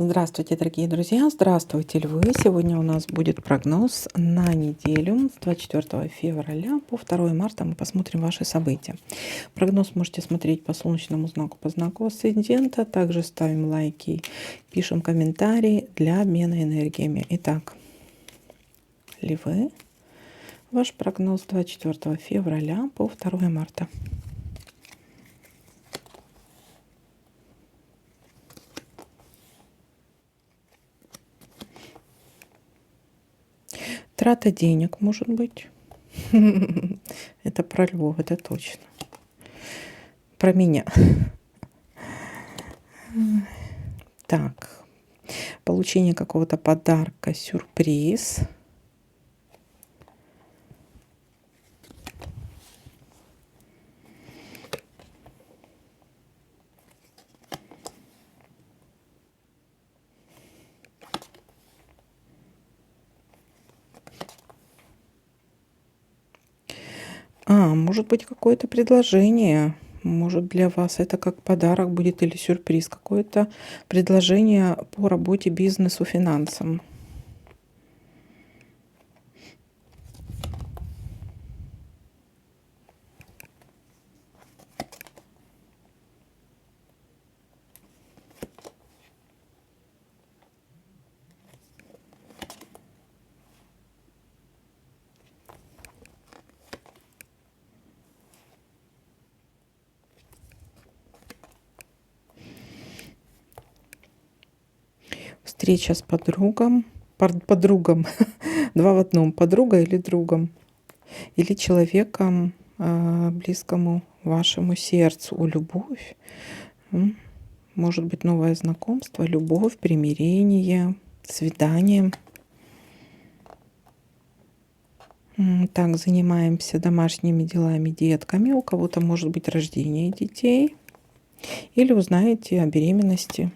Здравствуйте, дорогие друзья! Здравствуйте, львы! Сегодня у нас будет прогноз на неделю с 24 февраля по 2 марта. Мы посмотрим ваши события. Прогноз можете смотреть по солнечному знаку, по знаку асцендента. Также ставим лайки, пишем комментарии для обмена энергиями. Итак, львы, ваш прогноз 24 февраля по 2 марта. Трата денег, может быть. Это про львов, это точно. Про меня. Так, получение какого-то подарка, сюрприз. Может быть, какое-то предложение. Может, для вас это как подарок будет или сюрприз. Какое-то предложение по работе, бизнесу, финансам. Встреча с подругом. Подругом. Два в одном. Подруга или другом. Или человеком, близкому вашему сердцу. Любовь. Может быть, новое знакомство, любовь, примирение, свидание. Так, занимаемся домашними делами, детками. У кого-то может быть рождение детей. Или узнаете о беременности.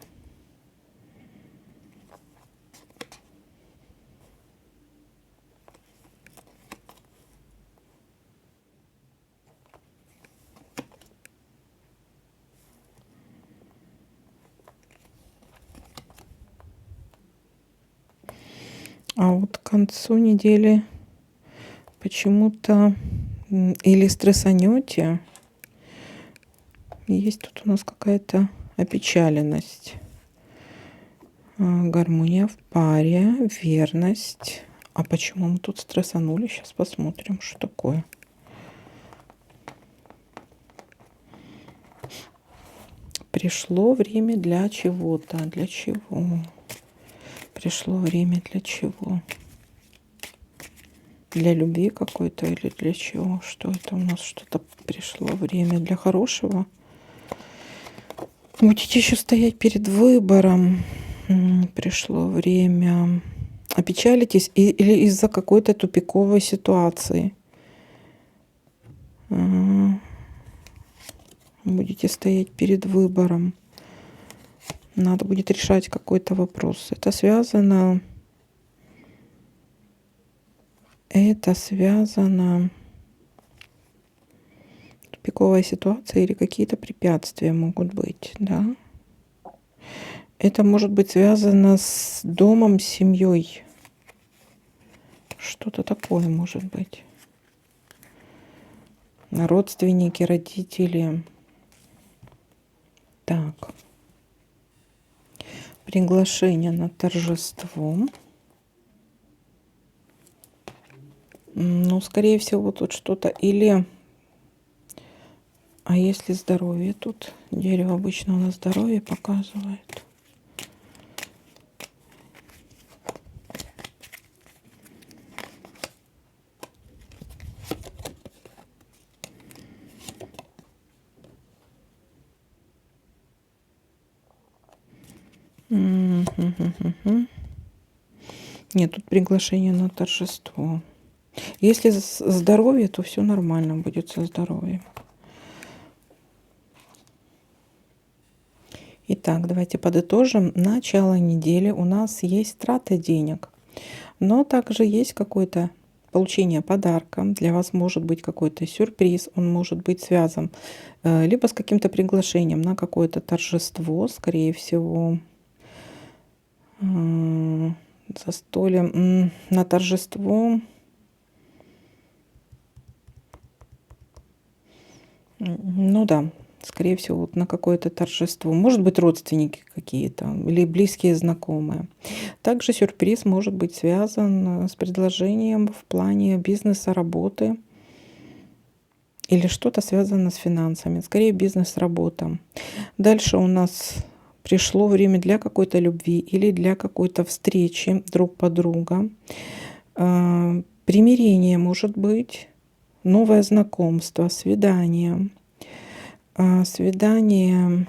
А вот к концу недели почему-то или стрессанете. Есть тут у нас какая-то опечаленность. Гармония в паре, верность. А почему мы тут стрессанули? Сейчас посмотрим, что такое. Пришло время для чего-то. Для чего? Пришло время для чего? Для любви какой-то или для чего? Что это у нас? Что-то пришло время для хорошего? Будете еще стоять перед выбором. Пришло время. Опечалитесь или из-за какой-то тупиковой ситуации. Будете стоять перед выбором. Надо будет решать какой-то вопрос. Это связано. Тупиковая ситуация или какие-то препятствия могут быть, да. Это может быть связано с домом, с семьей. Что-то такое может быть. Родственники, родители. Так. Приглашение на торжество. Ну, скорее всего, тут что-то или... А если здоровье тут? Дерево обычно у нас здоровье показывает. Нет, тут приглашение на торжество. Если здоровье, то все нормально будет со здоровьем. Итак, давайте подытожим. Начало недели у нас есть трата денег, но также есть какое-то получение подарка. Для вас может быть какой-то сюрприз. Он может быть связан либо с каким-то приглашением на какое-то торжество, скорее всего. Застолье на торжество. Ну да, скорее всего, вот на какое-то торжество. Может быть, родственники какие-то или близкие знакомые. Также сюрприз может быть связан с предложением в плане бизнеса, работы или что-то связано с финансами. Скорее бизнес, работа. Дальше у нас пришло время для какой-то любви или для какой-то встречи друг подруга. Примирение может быть, новое знакомство, свидание. Свидание.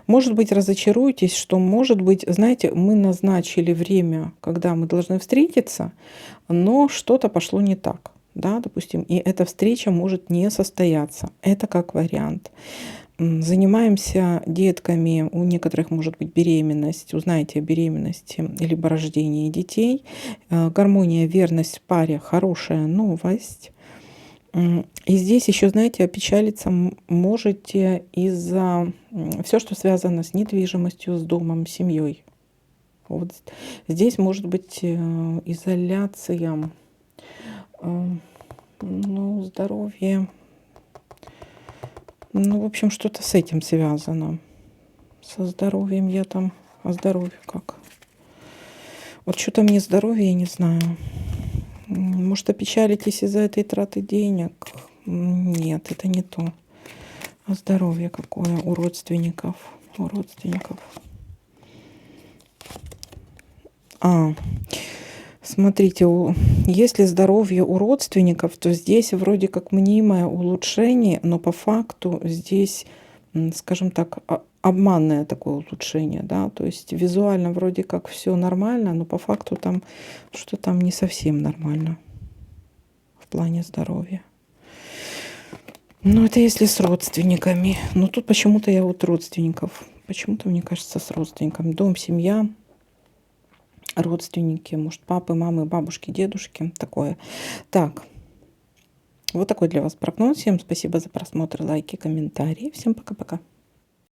Может быть, разочаруетесь, что, может быть, знаете, мы назначили время, когда мы должны встретиться, но что-то пошло не так. Да, допустим, и эта встреча может не состояться. Это как вариант. Занимаемся детками, у некоторых может быть беременность, узнаете о беременности либо рождении детей. Гармония, верность в паре — хорошая новость. И здесь еще, знаете, опечалиться можете из-за все, что связано с недвижимостью, с домом, семьей. Вот здесь может быть изоляция, ну, здоровье. Ну, в общем, что-то с этим связано. Со здоровьем я там... О здоровье как? Вот что-то мне здоровье, я не знаю. Может, опечалитесь из-за этой траты денег? Нет, это не то. А здоровье какое у родственников? У родственников. Смотрите, если здоровье у родственников, то здесь вроде как мнимое улучшение, но по факту здесь, скажем так, обманное такое улучшение, да, то есть визуально вроде как все нормально, но по факту там что-то там не совсем нормально в плане здоровья. Ну, это если с родственниками. Но тут почему-то я вот родственников. Почему-то, мне кажется, с родственниками. Дом, семья, родственники, может, папы, мамы, бабушки, дедушки. Такое. Так. Вот такой для вас прогноз. Всем спасибо за просмотр, лайки, комментарии. Всем пока-пока.